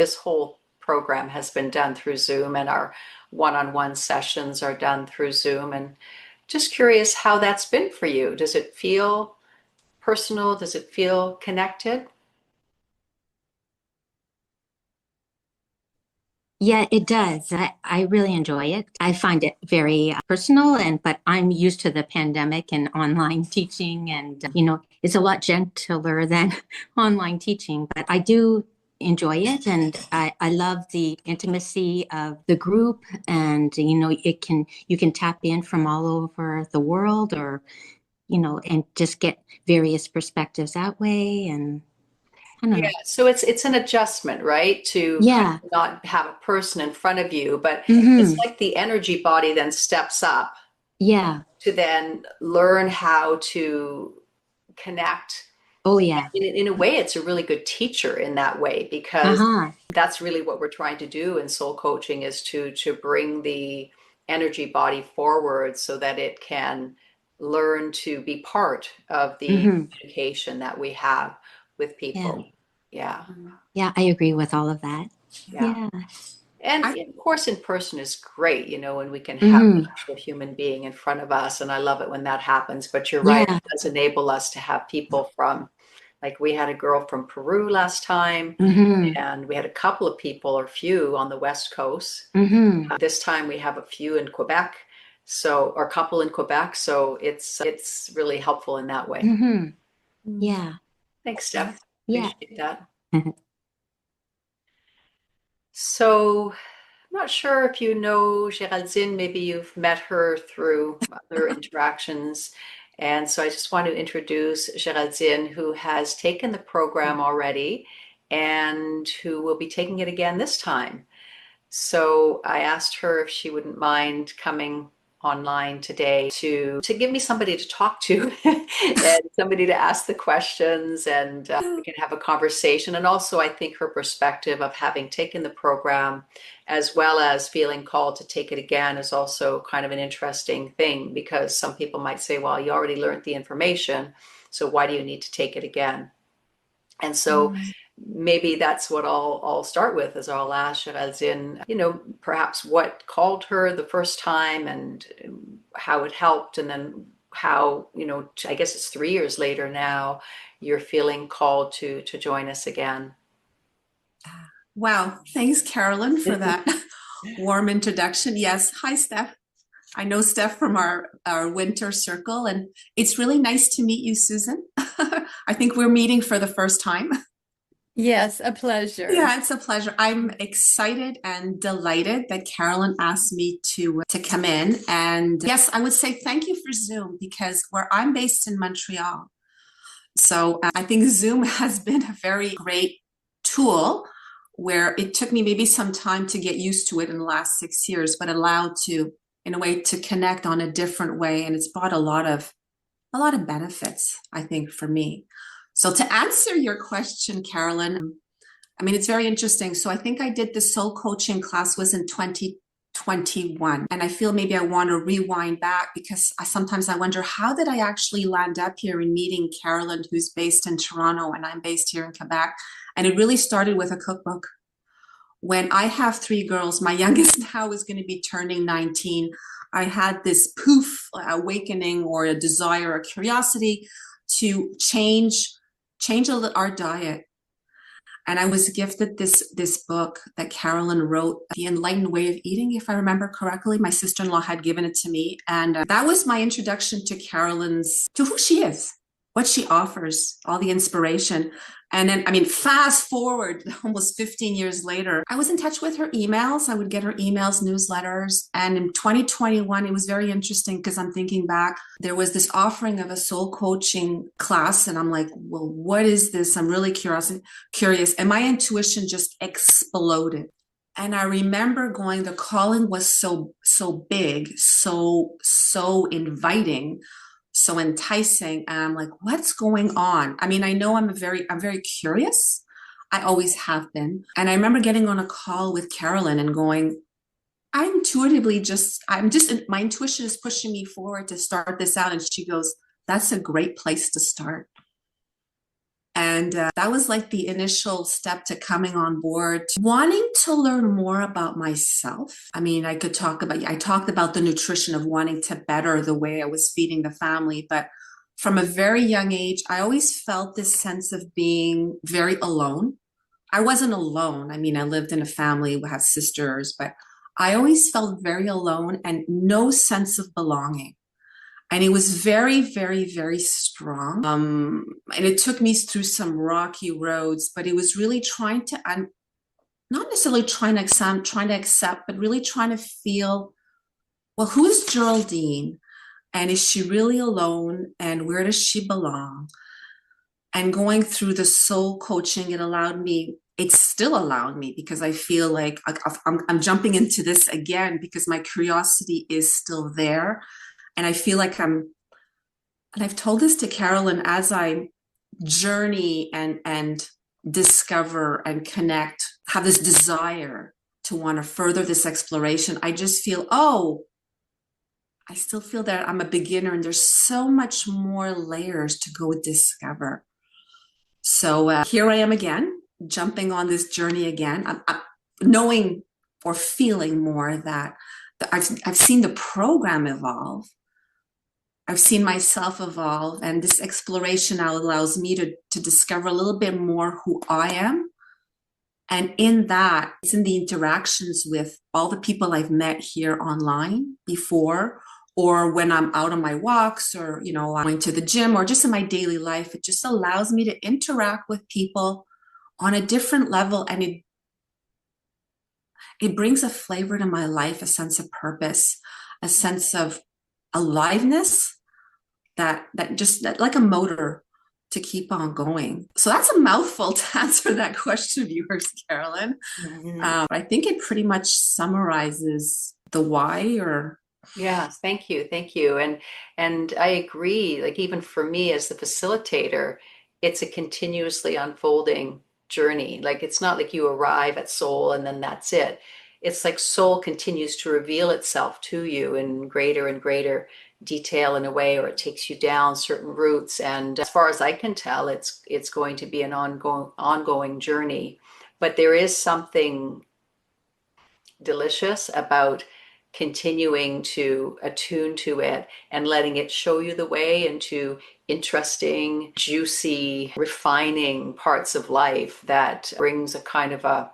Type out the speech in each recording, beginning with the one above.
This whole program has been done through Zoom, and our one-on-one sessions are done through Zoom. And just curious how that's been for you. Does it feel personal? Does it feel connected? Yeah, it does. I really enjoy it. I find it very personal but I'm used to the pandemic and online teaching and it's a lot gentler than online teaching, but I do enjoy it and I love the intimacy of the group and you can tap in from all over the world or and just get various perspectives that way and I don't Yeah, know. so it's an adjustment, right? To kind Yeah. of not have a person in front of you, but it's Hmm. like the energy body then steps up Yeah. to then learn how to connect. Oh yeah. In a way, it's a really good teacher in that way because Uh-huh. that's really what we're trying to do in soul coaching is to bring the energy body forward so that it can learn to be part of the Hmm. communication that we have with Yeah. people. Yeah, Yeah, I agree with all of that. yeah. Yeah. And I, of course, in person is great, when we can have an Hmm. actual human being in front of us. And I love it when that happens. But you're right, Yeah. it does enable us to have people from, like, we had a girl from Peru last time, Hmm. and we had a couple of people or few on the West Coast. Hmm. This time we have a few in Quebec, so or a couple in Quebec. So it's really helpful in that way. Hmm. mm, Yeah. Thanks, yeah. Steph. Yeah. Appreciate that. So I'm not sure if you know Geraldine, maybe you've met her through other interactions. And so I just want to introduce Geraldine, who has taken the program already and who will be taking it again this time. So I asked her if she wouldn't mind coming online today to give me somebody to talk to and somebody to ask the questions and we can have a conversation. And also, I think her perspective of having taken the program as well as feeling called to take it again is also kind of an interesting thing because some people might say, well, you already learned the information, so why do you need to take it again? And so Mm. maybe that's what I'll start with is I'll ask her as in, perhaps what called her the first time and how it helped, and then how, I guess it's 3 years later now, you're feeling called to join us again. Wow. Thanks, Carolyn, for that warm introduction. Yes. Hi, Steph. I know Steph from our winter circle, and it's really nice to meet you, Susan. I think we're meeting for the first time. Yes, a pleasure. Yeah, it's a pleasure. I'm excited and delighted that Carolyn asked me to come in. And yes, I would say thank you for Zoom because where I'm based in Montreal. So I think Zoom has been a very great tool where it took me maybe some time to get used to it in the last 6 years, but allowed to, in a way, to connect on a different way. And it's brought a lot of benefits, I think, for me. So to answer your question, Carolyn, I mean, it's very interesting. So I think I did the soul coaching class was in 2021. And I feel maybe I want to rewind back because sometimes I wonder, how did I actually land up here in meeting Carolyn, who's based in Toronto and I'm based here in Quebec? And it really started with a cookbook. When I have three girls, my youngest now is going to be turning 19. I had this poof awakening or a desire or curiosity to change our diet, and I was gifted this book that Carolyn wrote, The Enlightened Way of Eating, if I remember correctly. My sister-in-law had given it to me. And that was my introduction to to who she is, what she offers, all the inspiration. And then, I mean, fast forward almost 15 years later, I was in touch with her emails. I would get her emails, newsletters. And in 2021, it was very interesting because I'm thinking back, there was this offering of a soul coaching class. And I'm like, well, what is this? I'm really curious. And my intuition just exploded. And I remember going, the calling was so big, so inviting, so enticing. And I'm like, what's going on? I mean, I know I'm very curious. I always have been. And I remember getting on a call with Carolyn and going, my intuition is pushing me forward to start this out. And she goes, that's a great place to start. And that was like the initial step to coming on board, wanting to learn more about myself. I mean, I talked about the nutrition of wanting to better the way I was feeding the family, but from a very young age, I always felt this sense of being very alone. I wasn't alone. I mean, I lived in a family, we have sisters, but I always felt very alone and no sense of belonging. And it was very, very, very strong. And it took me through some rocky roads, but it was really trying to, not necessarily trying to accept, but really trying to feel, well, who is Geraldine? And is she really alone? And where does she belong? And going through the soul coaching, it's still allowed me because I feel like I'm jumping into this again because my curiosity is still there. And I feel like and I've told this to Carolyn, as I journey and discover and connect, have this desire to want to further this exploration, I just feel, oh, I still feel that I'm a beginner and there's so much more layers to go discover. So here I am again, jumping on this journey again. I'm knowing or feeling more that I've seen the program evolve. I've seen myself evolve, and this exploration now allows me to discover a little bit more who I am. And in that, it's in the interactions with all the people I've met here online before, or when I'm out on my walks, or, you know, I'm going to the gym, or just in my daily life. It just allows me to interact with people on a different level. And it brings a flavor to my life, a sense of purpose, a sense of aliveness that like a motor to keep on going. So that's a mouthful to answer that question of yours, Carolyn. I think it pretty much summarizes the why. Or Yes, thank you. And I agree, like even for me as the facilitator, it's a continuously unfolding journey. Like it's not like you arrive at soul and then that's it. It's like soul continues to reveal itself to you in greater and greater detail in a way, or it takes you down certain routes. And as far as I can tell, it's going to be an ongoing journey. But there is something delicious about continuing to attune to it and letting it show you the way into interesting, juicy, refining parts of life that brings a kind of a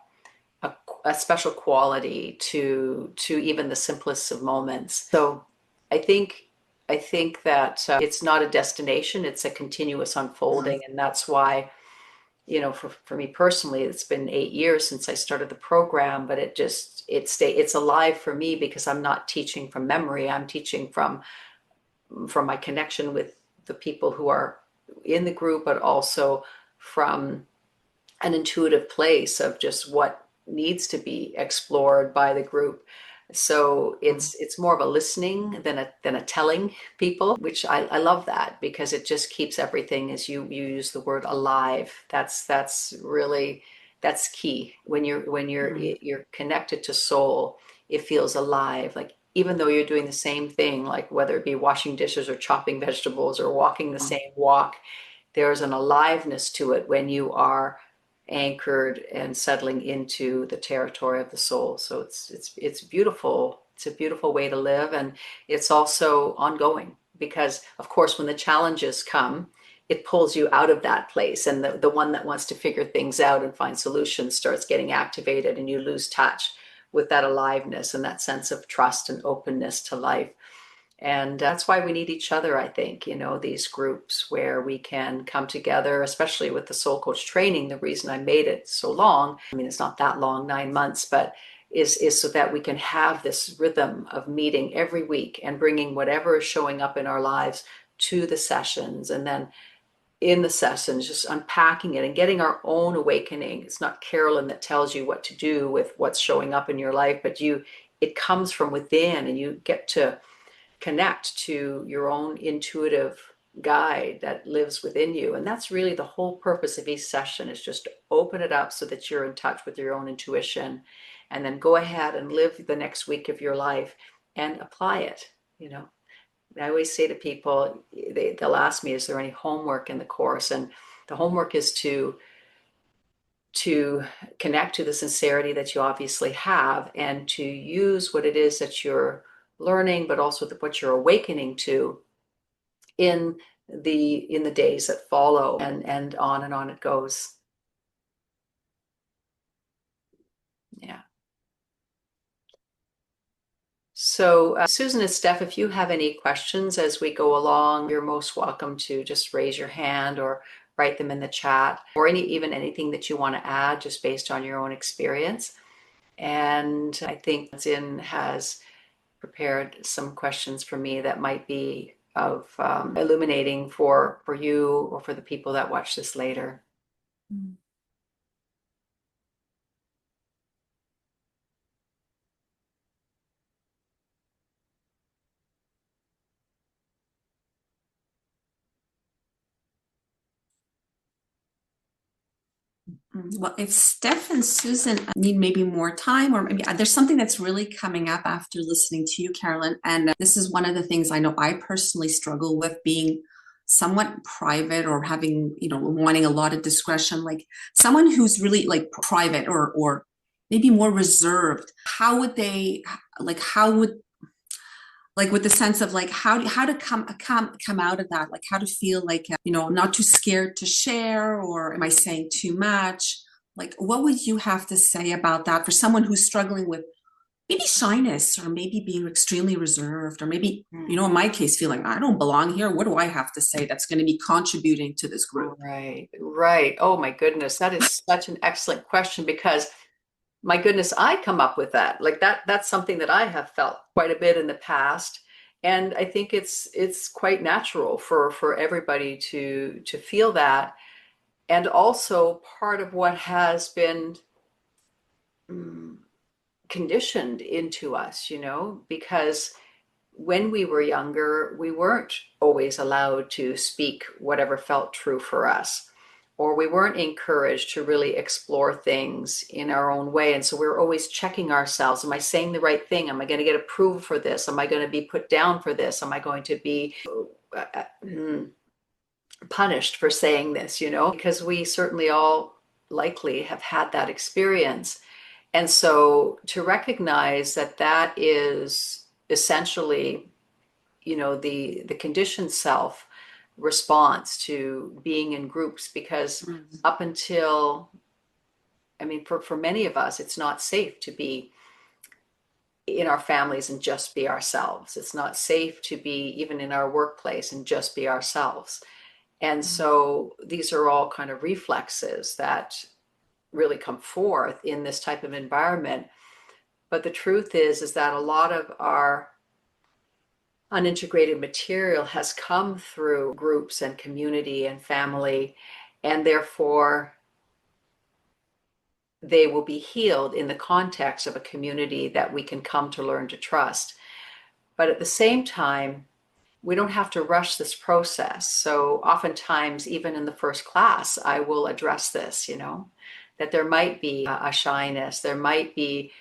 special quality to even the simplest of moments. So I think I think that it's not a destination, it's a continuous unfolding. And that's why, you know, for me personally, it's been 8 years since I started the program, but it's alive for me because I'm not teaching from memory. I'm teaching from my connection with the people who are in the group, but also from an intuitive place of just what needs to be explored by the group. So it's more of a listening than a telling people, which I love that because it just keeps everything, as you use the word, alive. That's really that's key. You're connected to soul, it feels alive. Like even though you're doing the same thing, like whether it be washing dishes or chopping vegetables or walking the same walk, there's an aliveness to it when you are anchored and settling into the territory of the soul. So it's beautiful. It's a beautiful way to live, and it's also ongoing because, of course, when the challenges come, it pulls you out of that place, and the one that wants to figure things out and find solutions starts getting activated, and you lose touch with that aliveness and that sense of trust and openness to life. And that's why we need each other, I think, you know, these groups where we can come together, especially with the soul coach training. The reason I made it so long, I mean, it's not that long, 9 months, but is so that we can have this rhythm of meeting every week and bringing whatever is showing up in our lives to the sessions. And then in the sessions, just unpacking it and getting our own awakening. It's not Carolyn that tells you what to do with what's showing up in your life, but it comes from within, and you get to connect to your own intuitive guide that lives within you. And that's really the whole purpose of each session, is just to open it up so that you're in touch with your own intuition, and then go ahead and live the next week of your life and apply it. You know, I always say to people, they'll ask me, is there any homework in the course? And The homework is to connect to the sincerity that you obviously have, and to use what it is that you're learning, but also what you're awakening to in the days that follow, and on it goes. Yeah. So Susan and Steph, if you have any questions as we go along, you're most welcome to just raise your hand or write them in the chat, or even anything that you want to add just based on your own experience. And I think Zin has prepared some questions for me that might be of illuminating for you or for the people that watch this later. Well, if Steph and Susan need maybe more time, or maybe there's something that's really coming up after listening to you, Carolyn, and this is one of the things I know I personally struggle with, being somewhat private or having, wanting a lot of discretion, like someone who's really like private or maybe more reserved. How would they, like with the sense of like how to come out of that, like how to feel like not too scared to share, or am I saying too much? Like what would you have to say about that for someone who's struggling with maybe shyness, or maybe being extremely reserved, or maybe in my case feeling I don't belong here? What do I have to say that's going to be contributing to this group? Right. Oh my goodness, that is such an excellent question, because my goodness, I come up with that. Like that's something that I have felt quite a bit in the past. And I think it's quite natural for everybody to feel that. And also part of what has been conditioned into us, because when we were younger, we weren't always allowed to speak whatever felt true for us, or we weren't encouraged to really explore things in our own way. And so we were always checking ourselves. Am I saying the right thing? Am I going to get approval for this? Am I going to be put down for this? Am I going to be punished for saying this, because we certainly all likely have had that experience. And so to recognize that that is essentially, the conditioned self response to being in groups, because up until, I mean, for many of us, it's not safe to be in our families and just be ourselves. It's not safe to be even in our workplace and just be ourselves. And so these are all kind of reflexes that really come forth in this type of environment. But the truth is that a lot of our unintegrated material has come through groups and community and family, and therefore they will be healed in the context of a community that we can come to learn to trust. But at the same time, we don't have to rush this process. So oftentimes, even in the first class, I will address this, that there might be a shyness, there might be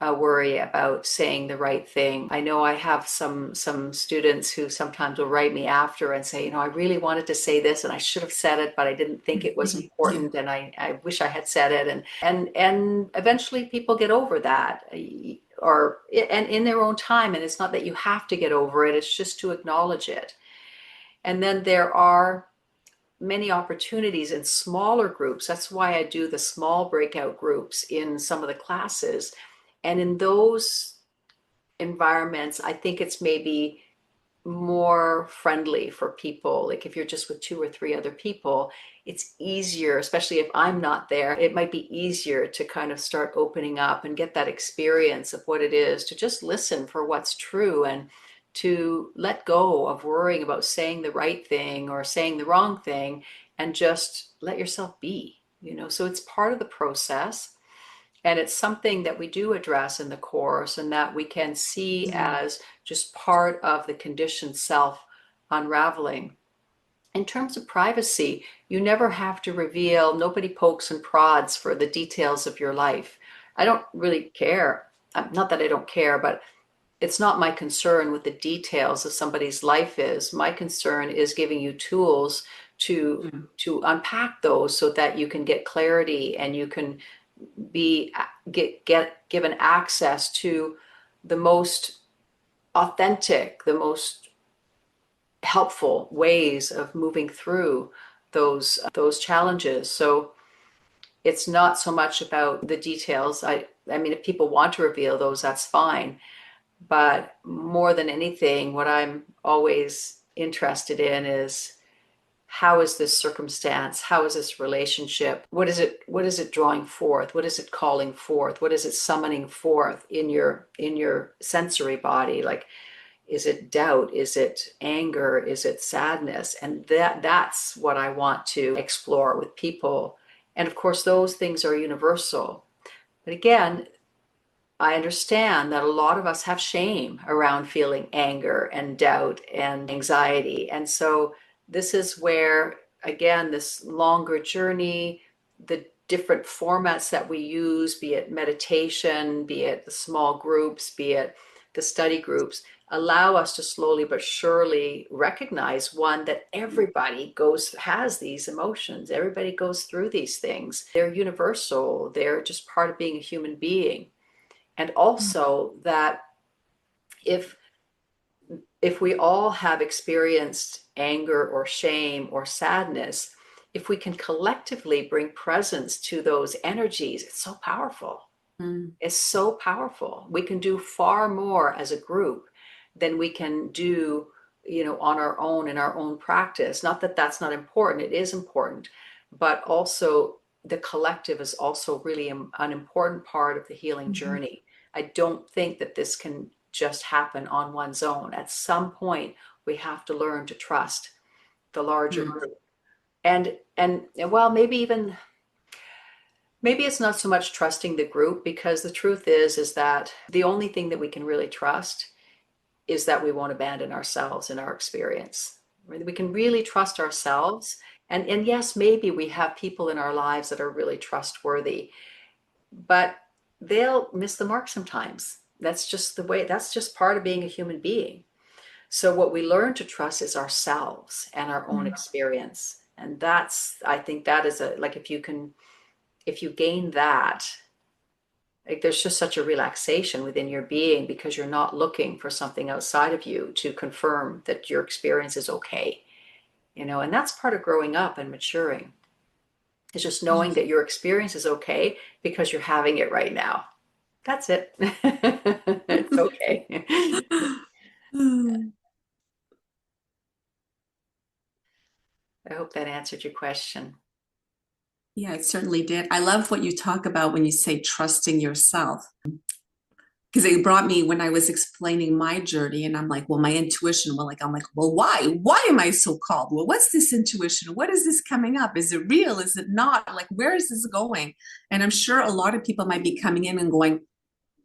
a worry about saying the right thing. I know I have some students who sometimes will write me after and say, I really wanted to say this and I should have said it, but I didn't think it was important, and I wish I had said it. And eventually people get over that, and in their own time. And it's not that you have to get over it, it's just to acknowledge it. And then there are many opportunities in smaller groups. That's why I do the small breakout groups in some of the classes. And in those environments, I think it's maybe more friendly for people. Like if you're just with 2 or 3 other people, it's easier, especially if I'm not there, it might be easier to kind of start opening up and get that experience of what it is to just listen for what's true, and to let go of worrying about saying the right thing or saying the wrong thing, and just let yourself be, So it's part of the process. And it's something that we do address in the course, and that we can see as just part of the conditioned self unraveling. In terms of privacy, you never have to reveal, nobody pokes and prods for the details of your life. I don't really care. Not that I don't care, but it's not my concern with the details of somebody's life is. My concern is giving you tools to unpack those so that you can get clarity and you can get given access to the most authentic, the most helpful ways of moving through those challenges. So it's not so much about the details. I mean, if people want to reveal those, that's fine. But more than anything, what I'm always interested in is, how is this circumstance? How is this relationship? What is it drawing forth? What is it calling forth? What is it summoning forth in your sensory body? Like, is it doubt? Is it anger? Is it sadness? And that's what I want to explore with people. And of course, those things are universal. But again, I understand that a lot of us have shame around feeling anger and doubt and anxiety. And so this is where, again, this longer journey, the different formats that we use, be it meditation, be it the small groups, be it the study groups, allow us to slowly but surely recognize, one, that everybody has these emotions. Everybody goes through these things. They're universal. They're just part of being a human being. And also that if we all have experienced anger or shame or sadness, if we can collectively bring presence to those energies, it's so powerful. It's so powerful. We can do far more as a group than we can do, on our own in our own practice. Not that that's not important, it is important, but also the collective is also really an important part of the healing journey. I don't think that this can just happen on one's own. At some point, we have to learn to trust the larger group. And well, maybe it's not so much trusting the group, because the truth is that the only thing that we can really trust is that we won't abandon ourselves in our experience. We can really trust ourselves. And yes, maybe we have people in our lives that are really trustworthy, but they'll miss the mark sometimes. That's just the way, that's just part of being a human being. So what we learn to trust is ourselves and our own experience. And I think that is like, if you gain that, like, there's just such a relaxation within your being, because you're not looking for something outside of you to confirm that your experience is okay. And that's part of growing up and maturing. It's just knowing that your experience is okay because you're having it right now. That's it. It's okay. I hope that answered your question. Yeah, it certainly did. I love what you talk about when you say trusting yourself, because it brought me, when I was explaining my journey, and I'm like, well, my intuition, well, why? Why am I so called? Well, what's this intuition? What is this coming up? Is it real? Is it not? Like, where is this going? And I'm sure a lot of people might be coming in and going,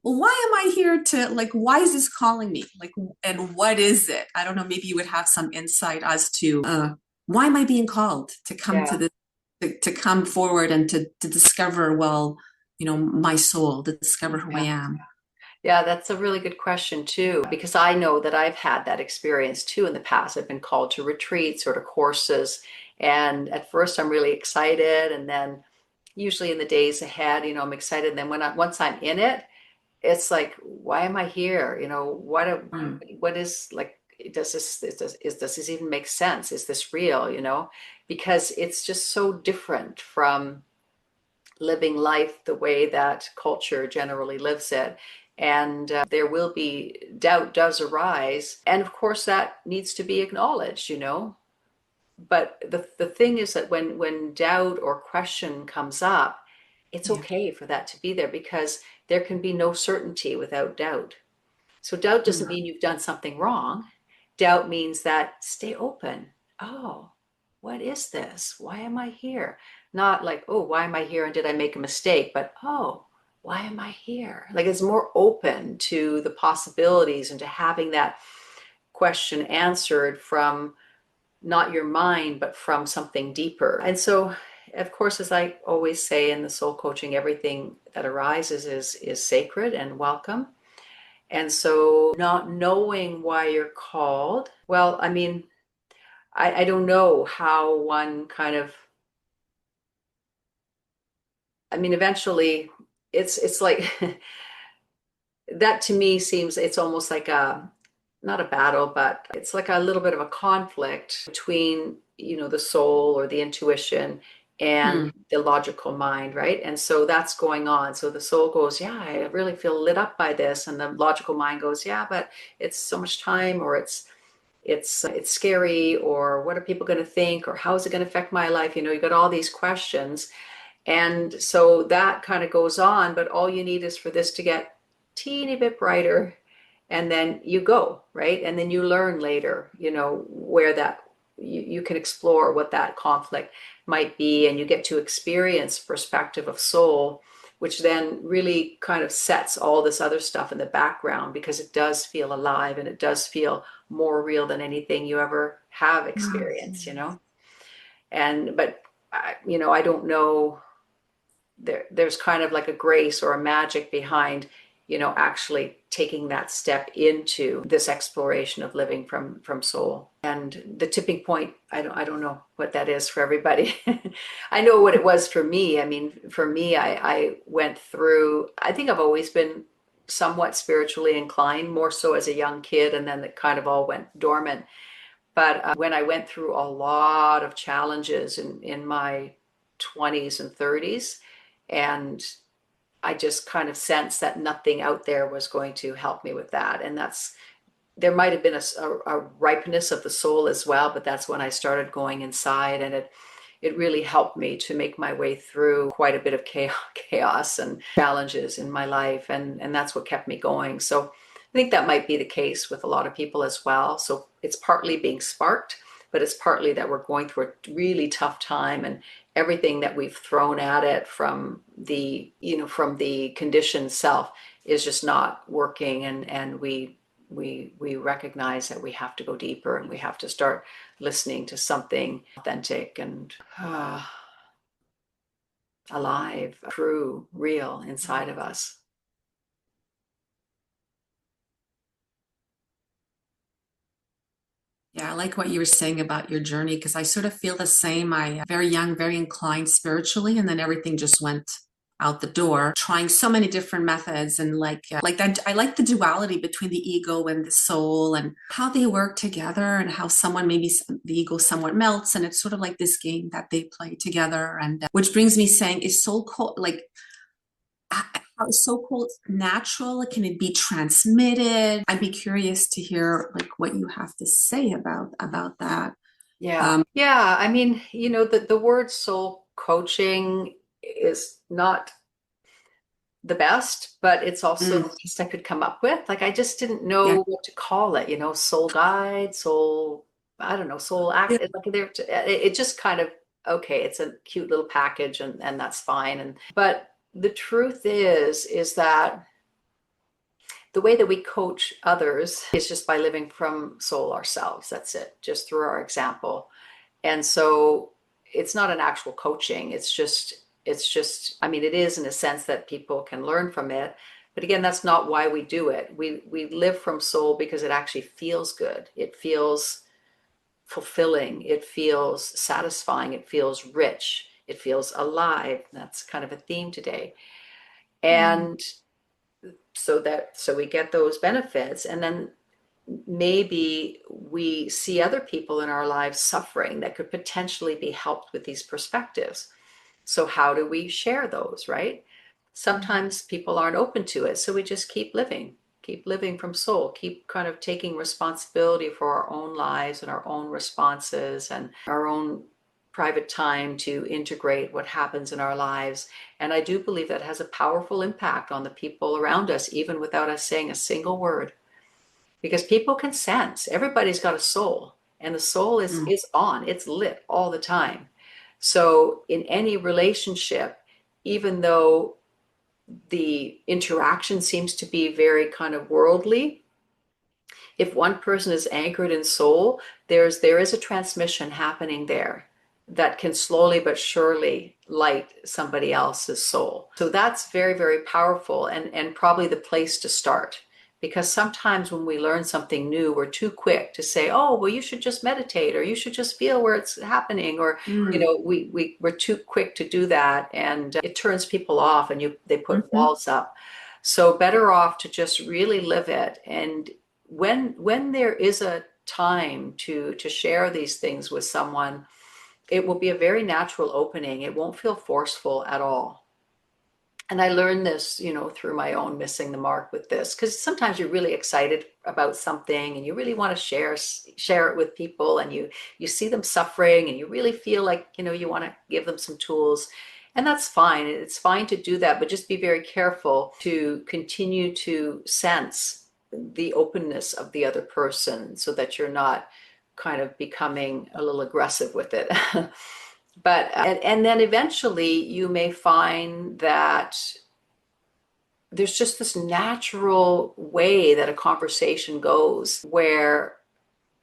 well, why am I here to, like, why is this calling me? Like, and what is it? I don't know, maybe you would have some insight as to why am I being called to come to this, to come forward and to discover, well, my soul, to discover who I am. Yeah, that's a really good question too, because I know that I've had that experience too in the past. I've been called to retreats or to courses, and at first I'm really excited, and then usually in the days ahead, I'm excited. And then once I'm in it, it's like, why am I here? What is, like, does this even make sense? Is this real? Because it's just so different from living life the way that culture generally lives it. And there will be doubt does arise. And of course, that needs to be acknowledged. But the thing is that when doubt or question comes up, it's okay for that to be there, because there can be no certainty without doubt. So doubt doesn't mean you've done something wrong. Doubt means that stay open. Oh, what is this? Why am I here? Not like, oh, why am I here and did I make a mistake? But, oh, why am I here? Like, it's more open to the possibilities and to having that question answered from not your mind, but from something deeper. And so, of course, as I always say in the soul coaching, everything that arises is sacred and welcome. And so, not knowing why you're called, well, I mean, I don't know how one kind of, I mean, eventually it's like that to me seems it's almost like a not a battle, but it's like a little bit of a conflict between, the soul or the intuition and Hmm. the logical mind, right? And so that's going on. So the soul goes, yeah, I really feel lit up by this, and the logical mind goes, yeah, but it's so much time, or it's scary, or what are people going to think, or how is it going to affect my life? You got all these questions, and so that kind of goes on, but all you need is for this to get teeny bit brighter, and then you go, right? And then you learn later, where that you can explore what that conflict might be, and you get to experience perspective of soul, which then really kind of sets all this other stuff in the background, because it does feel alive and it does feel more real than anything you ever have experienced. And but I don't know, there's kind of like a grace or a magic behind actually taking that step into this exploration of living from soul. And the tipping point, I don't know what that is for everybody. I know what it was for me. I mean, for me, I went through, I think I've always been somewhat spiritually inclined, more so as a young kid, and then it kind of all went dormant. But when I went through a lot of challenges in my 20s and 30s, and I just kind of sensed that nothing out there was going to help me with that. And there might have been a ripeness of the soul as well, but that's when I started going inside, and it really helped me to make my way through quite a bit of chaos and challenges in my life. And that's what kept me going. So I think that might be the case with a lot of people as well. So it's partly being sparked, but it's partly that we're going through a really tough time, and everything that we've thrown at it from the conditioned self is just not working. And we recognize that we have to go deeper, and we have to start listening to something authentic and alive, true, real inside of us. Yeah, I like what you were saying about your journey because I sort of feel the same. I very young, very inclined spiritually, and then everything just went out the door. Trying so many different methods, and like that, I like the duality between the ego and the soul, and how they work together, and how someone maybe the ego somewhat melts, and it's sort of like this game that they play together. And which brings me saying, is soul like how is so-called natural? Can it be transmitted? I'd be curious to hear like what you have to say about that. Yeah. Um, Yeah. I mean, the word soul coaching is not the best, but it's also mm, the best I could come up with. Like, I just didn't yeah, know what to call it, soul guide, soul, I don't know, soul yeah, act. Like, it just kind of, okay, it's a cute little package, and that's fine. But the truth is that the way that we coach others is just by living from soul ourselves. That's it, just through our example. And so it's not an actual coaching. It's just, I mean, it is in a sense that people can learn from it. But again, that's not why we do it. We live from soul because it actually feels good. It feels fulfilling. It feels satisfying. It feels rich. It feels alive. That's kind of a theme today. mm, And so we get those benefits, and then maybe we see other people in our lives suffering that could potentially be helped with these perspectives. So how do we share those, right? mm, Sometimes people aren't open to it, so we just keep living from soul, keep kind of taking responsibility for our own lives and our own responses and our own private time to integrate what happens in our lives. And I do believe that has a powerful impact on the people around us, even without us saying a single word, because people can sense everybody's got a soul, and the soul is mm, is on, it's lit all the time. So in any relationship, even though the interaction seems to be very kind of worldly, if one person is anchored in soul, there is a transmission happening there that can slowly but surely light somebody else's soul. So that's very, very powerful, and probably the place to start, Because sometimes when we learn something new, we're too quick to say, oh, well, you should just meditate, or you should just feel where it's happening, or Mm. we're too quick to do that, and it turns people off, and they put Mhm. walls up. So better off to just really live it. And when there is a time to share these things with someone, it will be a very natural opening. It won't feel forceful at all. And I learned this, through my own missing the mark with this, because sometimes you're really excited about something and you really want to share it with people, and you see them suffering and you really feel like, you want to give them some tools. And that's fine. It's fine to do that, but just be very careful to continue to sense the openness of the other person so that you're not kind of becoming a little aggressive with it. But and then eventually you may find that there's just this natural way that a conversation goes where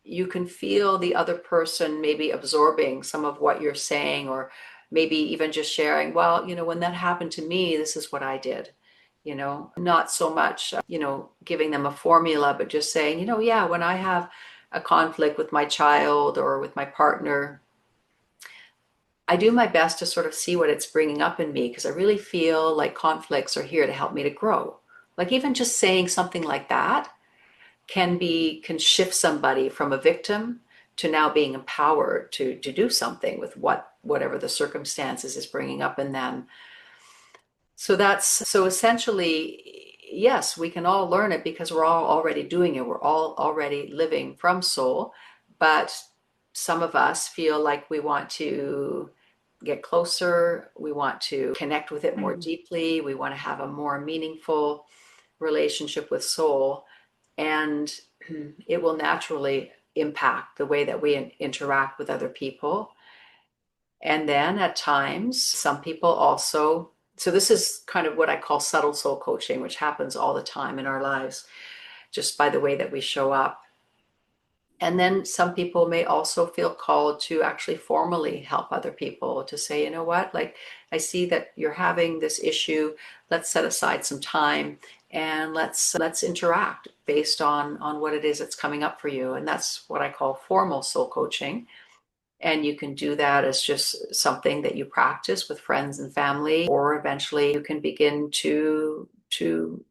you can feel the other person maybe absorbing some of what you're saying, or maybe even just sharing, well, when that happened to me, this is what I did. Not so much, giving them a formula, but just saying, yeah, when I have a conflict with my child or with my partner, I do my best to sort of see what it's bringing up in me, because I really feel like conflicts are here to help me to grow. Like even just saying something like that can shift somebody from a victim to now being empowered to do something with whatever the circumstances is bringing up in them. So essentially, yes, we can all learn it because we're all already doing it. We're all already living from soul, but some of us feel like we want to get closer, we want to connect with it more deeply, we want to have a more meaningful relationship with soul, and it will naturally impact the way that we interact with other people. And then at times, some people also, so this is kind of what I call subtle soul coaching, which happens all the time in our lives, just by the way that we show up. And then some people may also feel called to actually formally help other people, to say, you know what, like I see that you're having this issue. Let's set aside some time and let's interact based on what it is that's coming up for you. And that's what I call formal soul coaching. And you can do that as just something that you practice with friends and family, or eventually you can begin to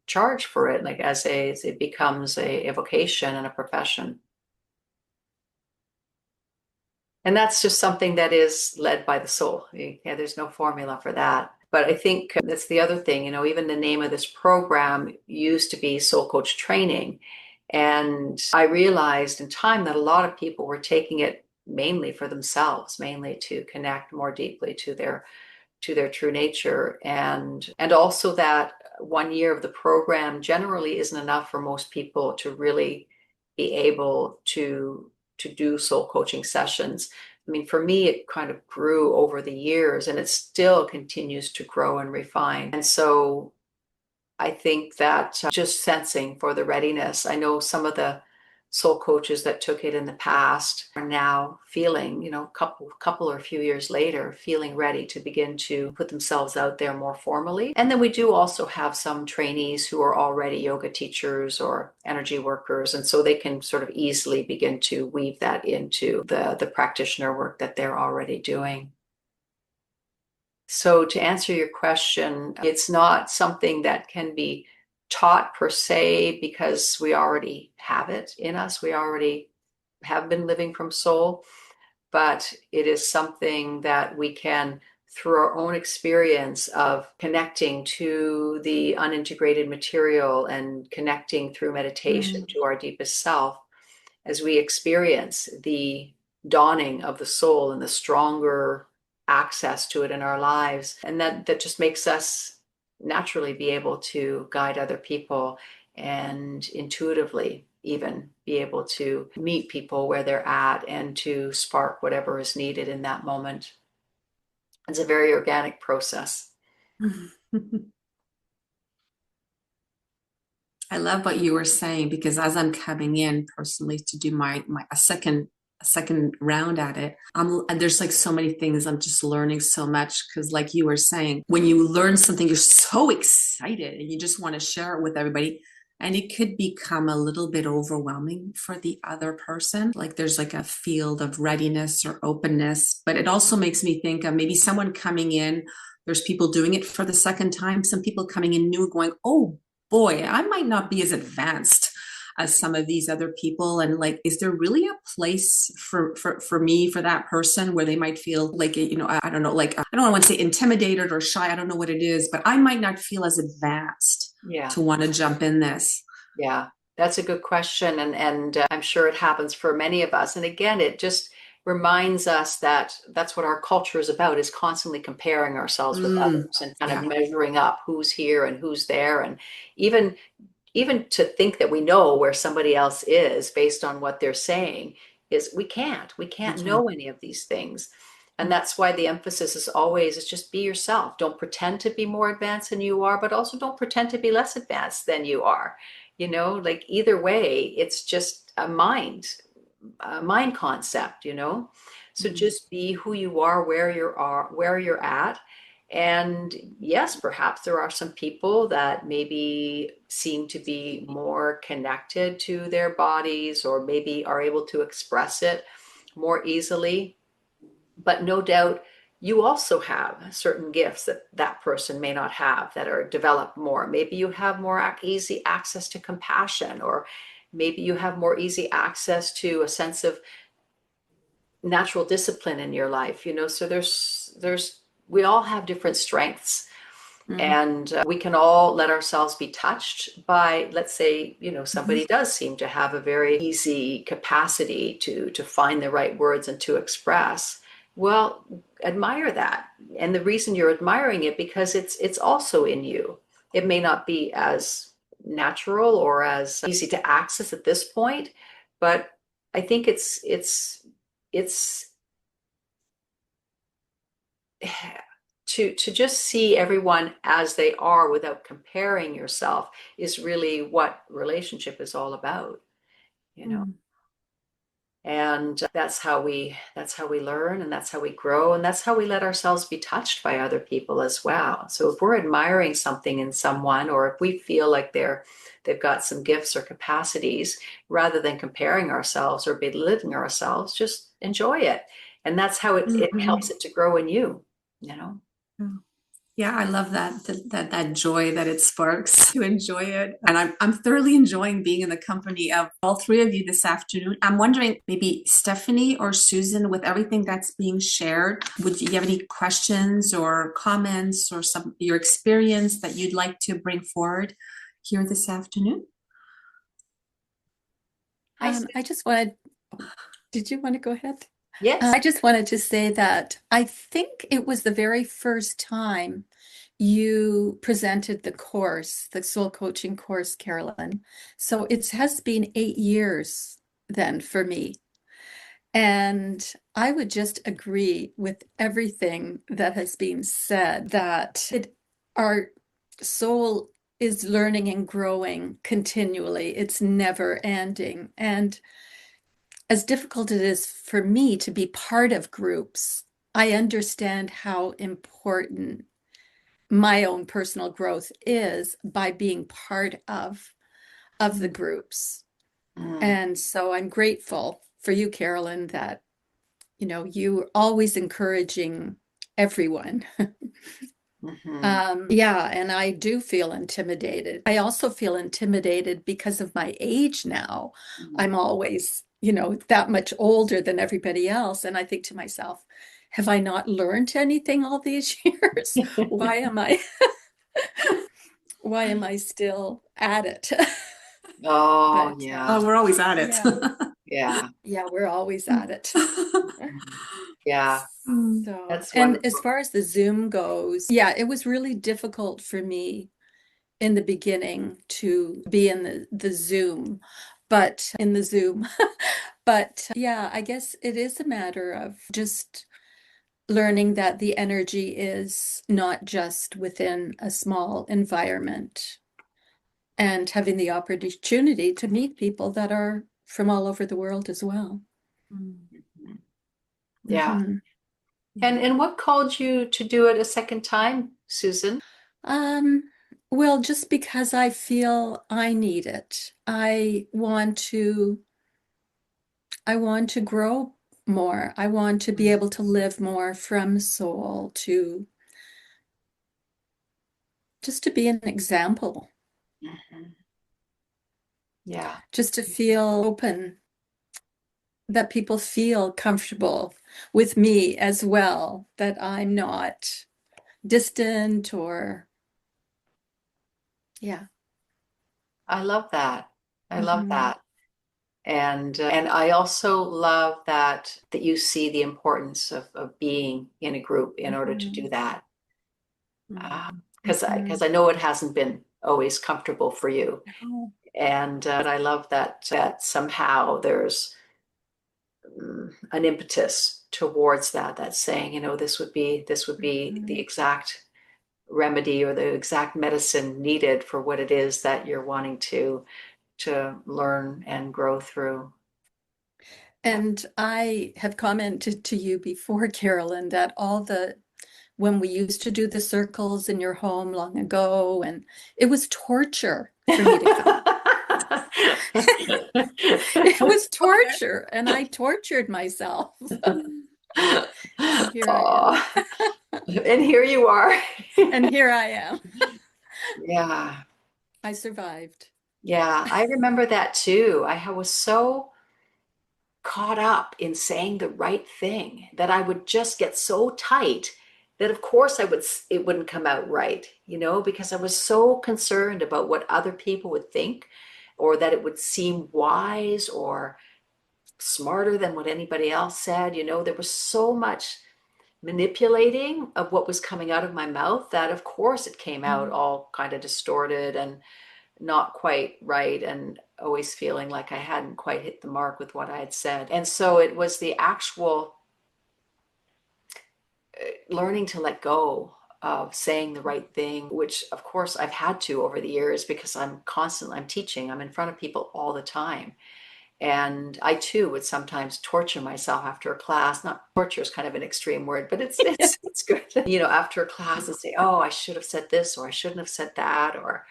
charge for it, like as it becomes a vocation and a profession. And that's just something that is led by the soul. Yeah, there's no formula for that. But I think that's the other thing, even the name of this program used to be Soul Coach Training. And I realized in time that a lot of people were taking it mainly for themselves, mainly to connect more deeply to their true nature. And also that 1 year of the program generally isn't enough for most people to really be able to do soul coaching sessions. I mean, for me, it kind of grew over the years, and it still continues to grow and refine. And so I think that just sensing for the readiness. I know some of the soul coaches that took it in the past are now feeling, couple or a few years later, feeling ready to begin to put themselves out there more formally. And then we do also have some trainees who are already yoga teachers or energy workers, and so they can sort of easily begin to weave that into the practitioner work that they're already doing. So to answer your question, it's not something that can be taught per se, because we already have it in us. We already have been living from soul, but it is something that we can, through our own experience of connecting to the unintegrated material and connecting through meditation to our deepest self, as we experience the dawning of the soul and the stronger access to it in our lives. And that just makes us naturally be able to guide other people, and intuitively even be able to meet people where they're at and to spark whatever is needed in that moment. It's a very organic process. I love what you were saying, because as I'm coming in personally to do my a second round at it, and there's like so many things I'm just learning so much, because like you were saying, when you learn something, you're so excited and you just want to share it with everybody. and it could become a little bit overwhelming for the other person. Like there's like a field of readiness or openness, but it also makes me think of maybe someone coming in. There's people doing it for the second time, some people coming in new going, oh boy, I might not be as advanced as some of these other people. And like, is there really a place for me, for that person, where they might feel like, I don't know, like, I don't want to say intimidated or shy, I don't know what it is, but I might not feel as advanced Yeah. to want to jump in this. Yeah, that's a good question, and I'm sure it happens for many of us. And again, it just reminds us that that's what our culture is about, is constantly comparing ourselves with Mm, others and kind of yeah. measuring up who's here and who's there, and even even to think that we know where somebody else is based on what they're saying is we can't Okay. know any of these things. And that's why the emphasis is always is just be yourself. Don't pretend to be more advanced than you are, but also don't pretend to be less advanced than you are. Like either way, it's just a mind concept. So Mm, just be who you are, where you're at. And yes, perhaps there are some people that maybe seem to be more connected to their bodies or maybe are able to express it more easily. But no doubt you also have certain gifts that that person may not have that are developed more. Maybe you have more easy access to compassion, or maybe you have more easy access to a sense of natural discipline in your life. So there's we all have different strengths, mm, and we can all let ourselves be touched by, let's say, mhm, somebody does seem to have a very easy capacity to find the right words and to express. Well, admire that. And the reason you're admiring it, because it's also in you. It may not be as natural or as easy to access at this point, but I think it's to just see everyone as they are without comparing yourself is really what relationship is all about, you know. mm, And that's how we learn, and that's how we grow, and that's how we let ourselves be touched by other people as well. So if we're admiring something in someone, or if we feel like they've got some gifts or capacities, rather than comparing ourselves or belittling ourselves, just enjoy it. And that's how it helps mhm. it to grow in you. Yeah, I love that joy that it sparks to enjoy it. And I'm thoroughly enjoying being in the company of all three of you this afternoon. I'm wondering, maybe Stephanie or Susan, with everything that's being shared, would you have any questions or comments or some your experience that you'd like to bring forward here this afternoon? Hi, I just wanted, did you want to go ahead? yes. I just wanted to say that I think it was the very first time you presented the course, the soul coaching course, Carolyn. So it has been 8 years then for me. And I would just agree with everything that has been said, that our soul is learning and growing continually. It's never ending. And as difficult it is for me to be part of groups, I understand how important my own personal growth is by being part of the groups. Mm, And so I'm grateful for you, Carolyn, that you're always encouraging everyone. mhm, Yeah, and I do feel intimidated. I also feel intimidated because of my age now. mhm. I'm always, that much older than everybody else. And I think to myself, have I not learned anything all these years? Why am I why am I still at it? Oh, But yeah. Oh, we're always at it. yeah, Yeah. yeah, we're always at it. Mhm. Yeah. Mm, So, That's and as wonderful. far as the Zoom goes, yeah, it was really difficult for me in the beginning to be in the Zoom, but in the Zoom. But yeah, I guess it is a matter of just learning that the energy is not just within a small environment, and having the opportunity to meet people that are from all over the world as well. mm, Mhm. Yeah. Mhm. And yeah. and what called you to do it a second time, Susan? Um, Well, just because I feel I need it. I want to grow more. I want to be able to live more from soul to just to be an example, Mhm. Yeah. just to feel open, that people feel comfortable with me as well, that I'm not distant or, yeah. I love that. I love Hmm. that. And I also love that you see the importance of being in a group in order to Hmm. do that. Hmm. Because I know it hasn't been always comfortable for you. Oh. And I love that somehow there's an impetus towards that's saying, this would be the Mhm. exact remedy or the exact medicine needed for what it is that you're wanting to learn and grow through. And I have commented to you before, Carolyn, that when we used to do the circles in your home long ago, and it was torture for me to come. It was torture, and I tortured myself. And here I am. Oh, and here you are. And here I am. Yeah. I survived. Yeah, I remember that too. I was so caught up in saying the right thing that I would just get so tight that of course it wouldn't come out right, because I was so concerned about what other people would think or that it would seem wise or smarter than what anybody else said. There was so much manipulating of what was coming out of my mouth that of course it came out Mm. all kind of distorted and not quite right and always feeling like I hadn't quite hit the mark with what I had said. And so it was the actual learning to let go of saying the right thing, which of course I've had to over the years because I'm teaching, I'm in front of people all the time. And I too would sometimes torture myself after a class. Not torture is kind of an extreme word, but it's good. After a class and say, "Oh, I should have said this, or I shouldn't have said that," or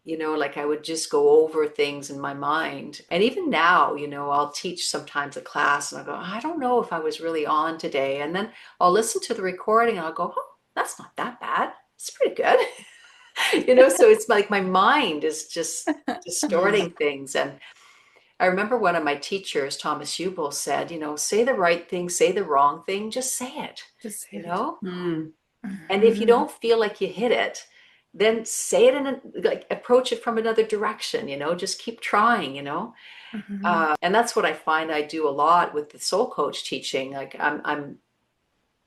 like I would just go over things in my mind. And even now, I'll teach sometimes a class and I'll go, I don't know if I was really on today. And then I'll listen to the recording and I'll go, oh, that's not that bad. It's pretty good. So it's like my mind is just distorting things. And I remember one of my teachers, Thomas Hubel, said, say the right thing, say the wrong thing, just say it, Just say you it. know? Mm. And if you Mhm. don't feel like you hit it, then say it like approach it from another direction, just keep trying, Mhm. and that's what I find I do a lot with the soul coach teaching. Like I'm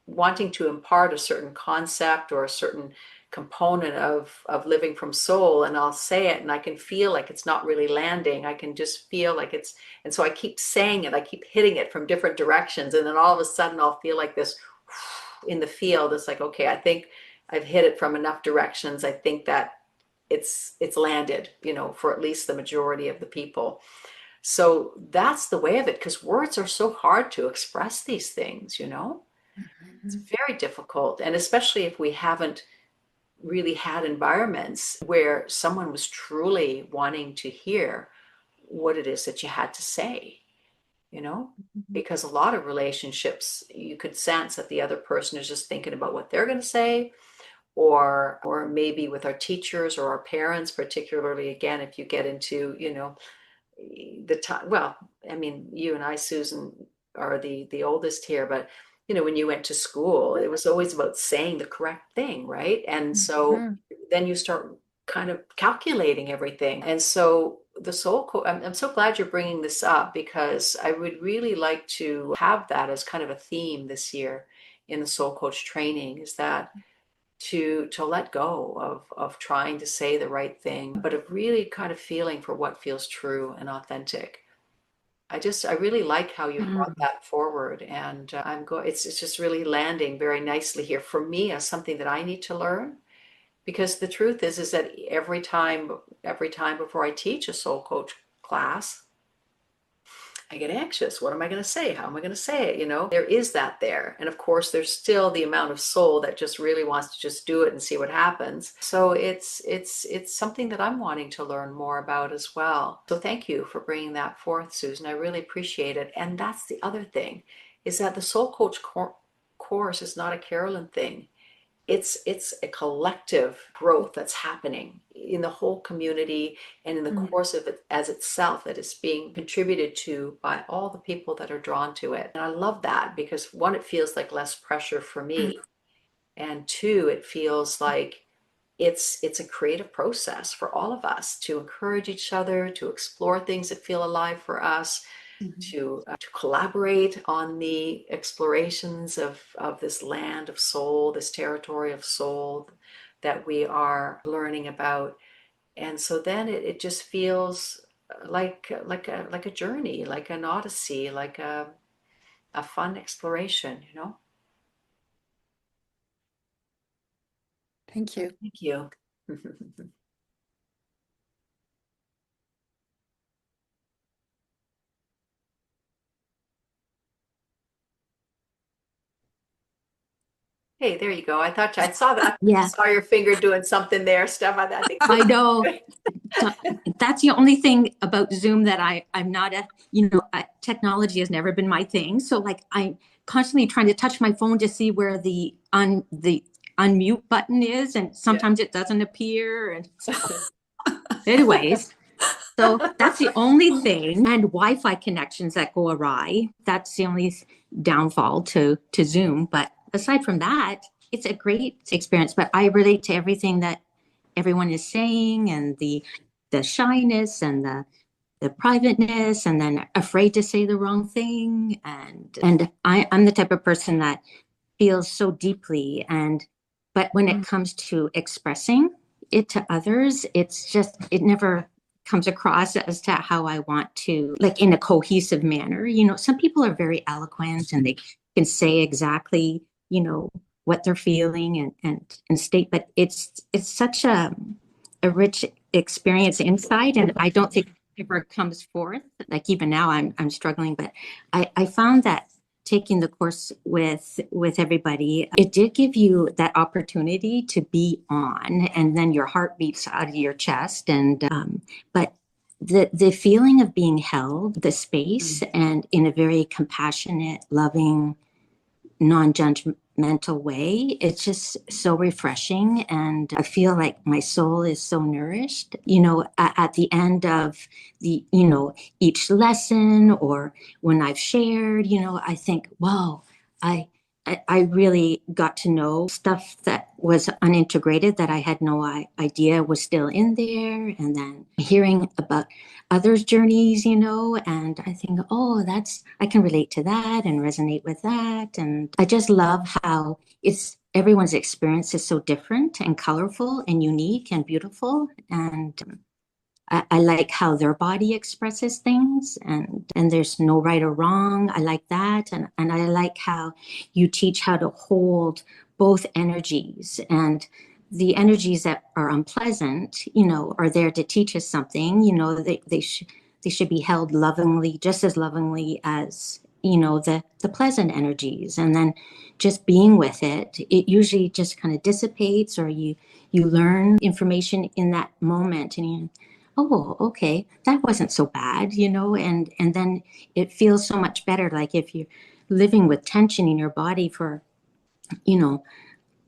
wanting to impart a certain concept or a certain component of living from soul, and I'll say it and I can feel like it's not really landing. I can just feel like and so I keep saying it, I keep hitting it from different directions, and then all of a sudden I'll feel like this in the field. It's like, okay, I think I've hit it from enough directions. I think that it's landed, for at least the majority of the people. So that's the way of it, because words are so hard to express these things. It's Mhm. very difficult. And especially if we haven't really had environments where someone was truly wanting to hear what it is that you had to say, you know? Mhm. Because a lot of relationships, you could sense that the other person is just thinking about what they're going to say, or maybe with our teachers or our parents, particularly again, if you get into, the time. Well, I mean, you and I, Susan, are the oldest here, but when you went to school, it was always about saying the correct thing, right? And so Mhm. then you start kind of calculating everything. And so the I'm so glad you're bringing this up, because I would really like to have that as kind of a theme this year in the soul coach training, is that to let go of trying to say the right thing, but of really kind of feeling for what feels true and authentic. I really like how you brought Mm. that forward, and it's just really landing very nicely here for me as something that I need to learn. Because the truth is that every time before I teach a soul coach class, I get anxious. What am I going to say? How am I going to say it? You know, there is that there. And of course, there's still the amount of soul that just really wants to just do it and see what happens. So it's something that I'm wanting to learn more about as well. So thank you for bringing that forth, Susan. I really appreciate it. And that's the other thing, is that the Soul Coach course is not a Carolyn thing. It's a collective growth that's happening in the whole community and in the course of it as itself, that is being contributed to by all the people that are drawn to it. And I love that because one, it feels like less pressure for me, and two, it feels like it's a creative process for all of us to encourage each other to explore things that feel alive for us, to collaborate on the explorations of this land of soul, this territory of soul that we are learning about. And so then it just feels like a journey, like an odyssey, like a fun exploration, you know? Thank you. Thank you. Hey, there you go. I saw that. I Yeah, saw your finger doing something there, Steph. I think I know. So that's the only thing about Zoom that I'm not a, technology has never been my thing. So like I'm constantly trying to touch my phone to see where the unmute button is, and yeah. sometimes it doesn't appear. And so, anyways, so that's the only thing. And Wi-Fi connections that go awry. That's the only downfall to Zoom. But aside from that, it's a great experience. But I relate to everything that everyone is saying, and the shyness and the privateness, and then afraid to say the wrong thing. And I'm the type of person that feels so deeply, but when it comes to expressing it to others, it's just, it never comes across as to how I want to, like in a cohesive manner. Some people are very eloquent and they can say exactly, what they're feeling and state, but it's such a rich experience inside, and I don't think it ever comes forth. Like even now I'm struggling, but I found that taking the course with everybody, it did give you that opportunity to be on, and then your heart beats out of your chest. And but the feeling of being held, the space, and in a very compassionate, loving, non-judgmental way, it's just so refreshing, and I feel like my soul is so nourished. At the end of the each lesson, or when I've shared, I think, wow, I I really got to know stuff that was unintegrated that I had no idea was still in there. And then hearing about others' journeys, and I think, oh, I can relate to that and resonate with that. And I just love how everyone's experience is so different and colorful and unique and beautiful. And I like how their body expresses things, and there's no right or wrong. I like that. And I like how you teach how to hold both energies, and the energies that are unpleasant, are there to teach us something. They should be held lovingly, just as lovingly as, the pleasant energies. And then just being with it usually just kind of dissipates, or you learn information in that moment, and oh, okay, that wasn't so bad, and then it feels so much better. Like if you're living with tension in your body for, you know,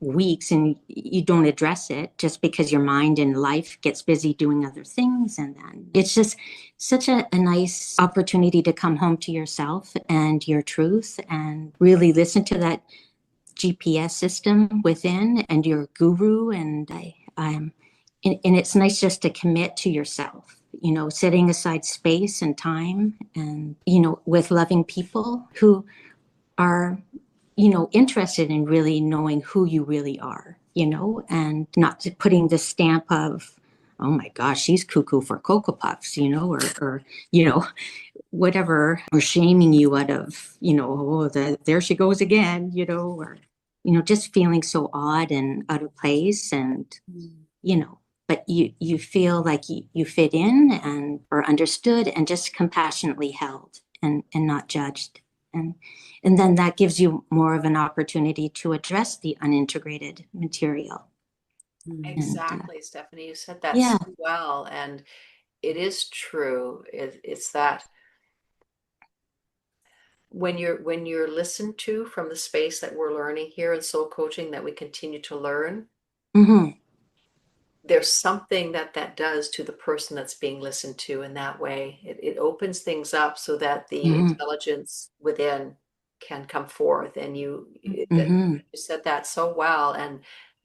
weeks, and you don't address it just because your mind and life gets busy doing other things. And then it's just such a nice opportunity to come home to yourself and your truth, and really listen to that GPS system within and your guru. And and it's nice just to commit to yourself, setting aside space and time, and, with loving people who are, interested in really knowing who you really are, and not putting the stamp of, oh my gosh, she's cuckoo for Cocoa Puffs, or whatever, or shaming you out of, oh, there she goes again, or, just feeling so odd and out of place. And, but you feel like you fit in and are understood and just compassionately held. and not judged. And and then that gives you more of an opportunity to address the unintegrated material. And Exactly, Stephanie, you said that yeah. so well, and it is true. It's that when you're listened to from the space that we're learning here in soul coaching, that we continue to learn, Mm-hmm. there's something that does to the person that's being listened to in that way. It opens things up so that the Mm-hmm. intelligence within can come forth. And that Mm-hmm. you said that so well, and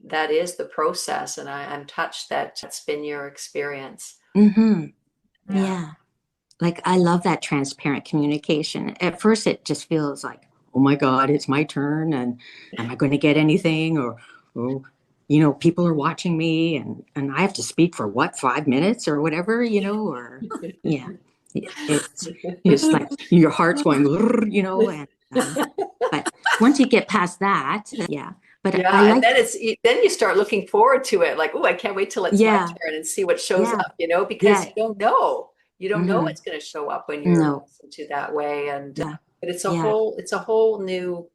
that is the process. And I'm touched that that's been your experience. Mm-hmm. Yeah. Yeah. Like I love that transparent communication. At first it just feels like, oh my God, it's my turn and am I going to get anything? Or oh, people are watching me and I have to speak for what, 5 minutes or whatever, or yeah. It's like your heart's going, and but once you get past that, yeah. But I Yeah, and like, then you start looking forward to it, like, oh, I can't wait till it's my yeah, turn and see what shows yeah, up, because yeah. you don't know. You don't know Mm-hmm. what's going to show up when you're No, listened to that way. And yeah, but it's a yeah. whole new,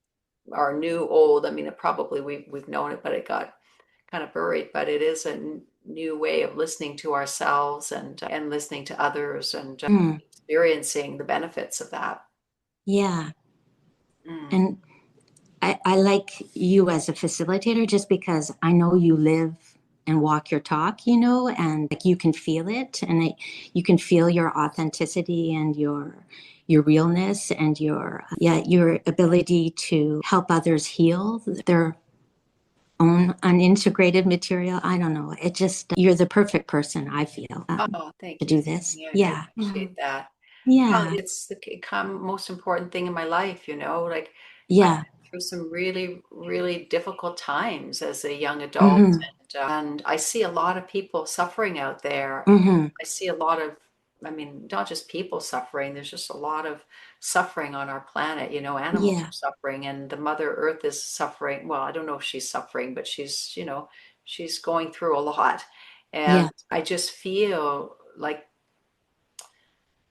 or new old. I mean, it probably we've known it, but it got kind of buried. But it is a new way of listening to ourselves and listening to others and Mm, experiencing the benefits of that. yeah. Mm. And I like you as a facilitator just because I know you live and walk your talk, and like you can feel it and you can feel your authenticity and your realness and your ability to help others heal their own unintegrated material. I don't know. It just, you're the perfect person, I feel, Oh, to thank you, do this. Stephanie. I Yeah. appreciate that. Well, Yeah. it's the most important thing in my life, like I Yeah. went through some really, really difficult times as a young adult, Mm-hmm. and I see a lot of people suffering out there. Mm-hmm. I see a lot of, I mean, not just people suffering, there's just a lot of suffering on our planet. Animals Yeah. are suffering, and the Mother Earth is suffering. Well, I don't know if she's suffering, but she's going through a lot. And Yeah. I just feel like,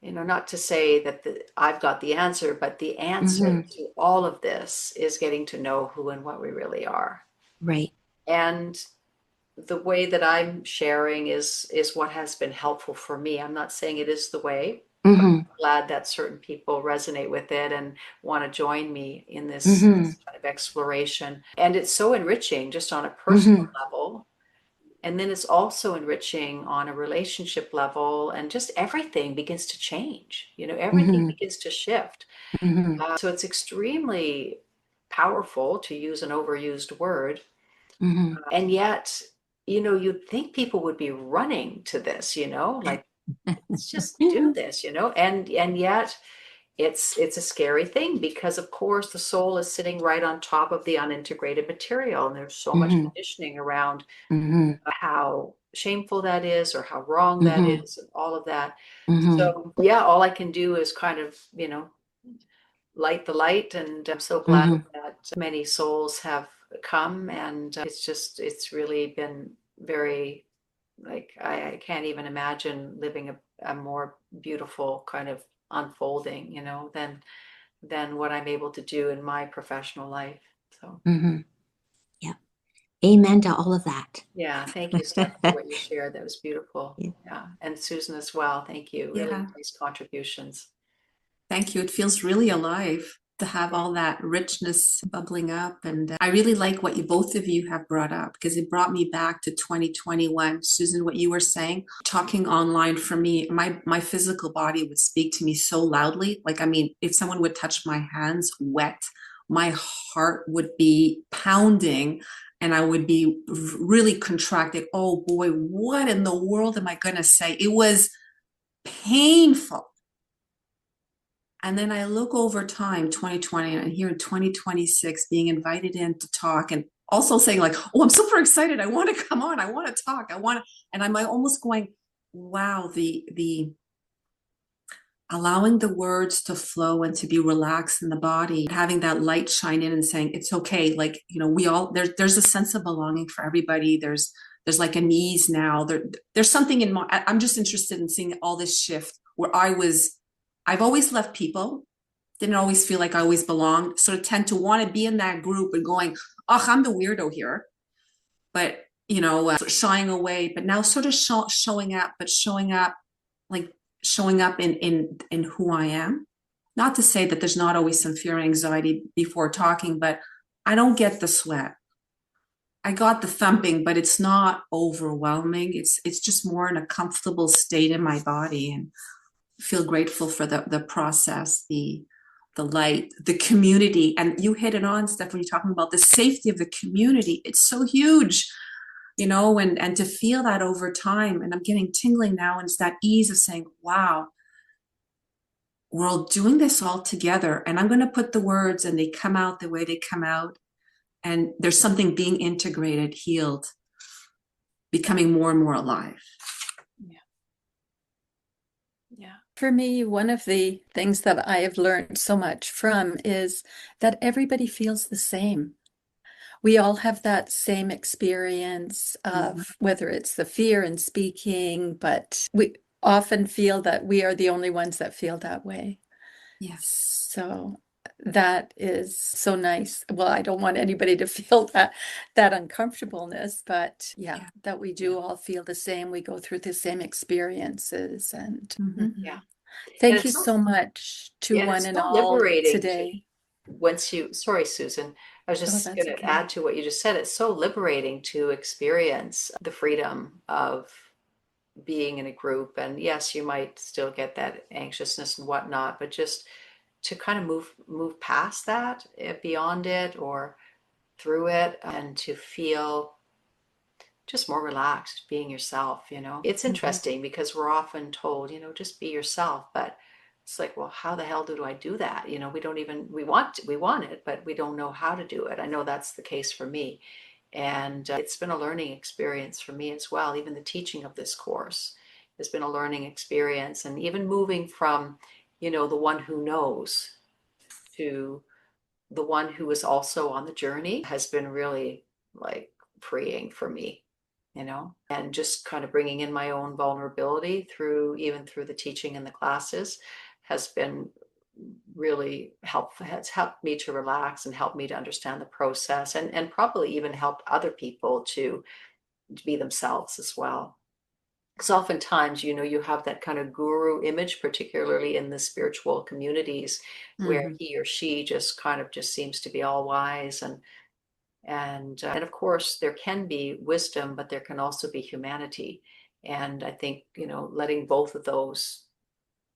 not to say that I've got the answer, but the answer Mm-hmm. to all of this is getting to know who and what we really are. Right. And the way that I'm sharing is what has been helpful for me. I'm not saying it is the way, but Mm-hmm. I'm glad that certain people resonate with it and want to join me in Mm-hmm. this kind of exploration. And it's so enriching just on a personal Mm-hmm. level. And then it's also enriching on a relationship level, and just everything begins to change. Everything Mm-hmm. begins to shift. Mm-hmm. So it's extremely powerful, to use an overused word. Mm-hmm. And yet, you'd think people would be running to this, like, let's just do this, and yet it's a scary thing, because of course the soul is sitting right on top of the unintegrated material, and there's so much Mm-hmm. conditioning around Mm-hmm. how shameful that is, or how wrong that Mm-hmm. is, and all of that. Mm-hmm. So yeah, all I can do is kind of, light the light, and I'm so glad Mm-hmm. that many souls have come, and it's really been very, like, I can't even imagine living a more beautiful kind of unfolding, than what I'm able to do in my professional life. So Mm-hmm. Yeah. Amen to all of that. yeah, thank you, Steph, for what you shared. That was beautiful. Yeah. Yeah. And Susan as well. Thank you. Really Yeah, nice contributions. thank you. It feels really alive to have all that richness bubbling up. And I really like what you both of you have brought up, because it brought me back to 2021. Susan, what you were saying, talking online, for me, my physical body would speak to me so loudly. Like, I mean, if someone would touch my hands wet, my heart would be pounding and I would be really contracted. Oh boy, what in the world am I going to say? It was painful. And then I look over time, 2020, and here in 2026, being invited in to talk and also saying, like, oh, I'm super excited. I want to come on. I want to talk. I want to, and I'm almost going, wow, the allowing the words to flow and to be relaxed in the body, having that light shine in and saying, it's okay. Like, we all, there's a sense of belonging for everybody. There's like an ease now. There's something in my, I'm just interested in seeing all this shift where I've always loved people. Didn't always feel like I always belonged. Sort of tend to want to be in that group and going, oh, I'm the weirdo here. But, shying away, but now sort of showing up, but like showing up in who I am. Not to say that there's not always some fear and anxiety before talking, but I don't get the sweat. I got the thumping, but it's not overwhelming. It's just more in a comfortable state in my body, and feel grateful for the process, the light, the community. And you hit it on, Steph, when you're talking about the safety of the community. It's so huge, and to feel that over time. And I'm getting tingling now, and it's that ease of saying, wow, we're all doing this all together. And I'm going to put the words, and they come out the way they come out. And there's something being integrated, healed, becoming more and more alive. Yeah. Yeah. For me, one of the things that I have learned so much from is that everybody feels the same. We all have that same experience of whether it's the fear in speaking, but we often feel that we are the only ones that feel that way. Yes. So that is so nice. Well, I don't want anybody to feel that uncomfortableness, but yeah, that we do all feel the same. We go through the same experiences, and Yeah. thank you so much to one it's and so all liberating today. sorry, Susan, I was just that's going to okay. add to what you just said. It's so liberating to experience the freedom of being in a group. And yes, you might still get that anxiousness and whatnot, but just to kind of move past that, beyond it, or through it, and to feel just more relaxed being yourself. It's interesting because we're often told, just be yourself, but it's like, well, how the hell do I do that? We don't even, we want it, but we don't know how to do it. I know that's the case for me. And it's been a learning experience for me as well. Even the teaching of this course has been a learning experience. And even moving from, the one who knows to the one who is also on the journey has been really like freeing for me, and just kind of bringing in my own vulnerability through the teaching and the classes has been really helpful. Has helped me to relax and helped me to understand the process, and probably even helped other people to be themselves as well. Because oftentimes, you have that kind of guru image, particularly in the spiritual communities, where he or she just seems to be all wise, and of course there can be wisdom, but there can also be humanity. And I think, letting both of those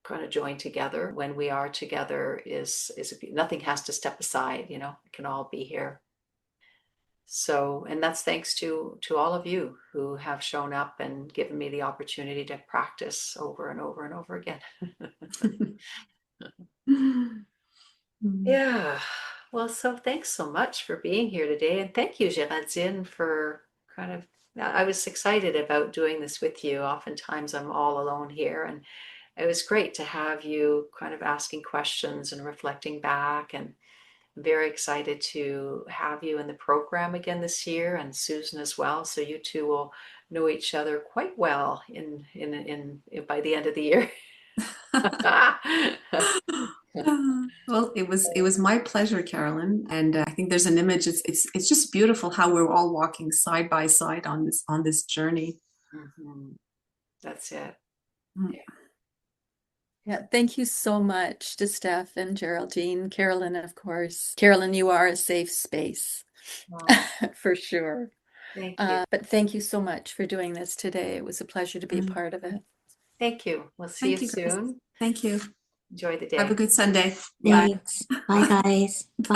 kind of join together when we are together is nothing has to step aside. It can all be here. So, and that's thanks to all of you who have shown up and given me the opportunity to practice over and over and over again. Yeah. Well, so thanks so much for being here today. And thank you, Geraldine, for kind of, I was excited about doing this with you. Oftentimes I'm all alone here, and it was great to have you kind of asking questions and reflecting back. And I'm very excited to have you in the program again this year, and Susan as well. So you two will know each other quite well in by the end of the year. Well, it was my pleasure, Carolyn, and I think there's an image. It's just beautiful how we're all walking side by side on this journey. That's it. Yeah, thank you so much to Steph and Geraldine, Carolyn, of course. Carolyn, you are a safe space. For sure. Thank you. But thank you so much for doing this today. It was a pleasure to be a part of it. Thank you. We'll see you soon. Thank you. Enjoy the day. Have a good Sunday. Thanks. Bye, guys. Bye.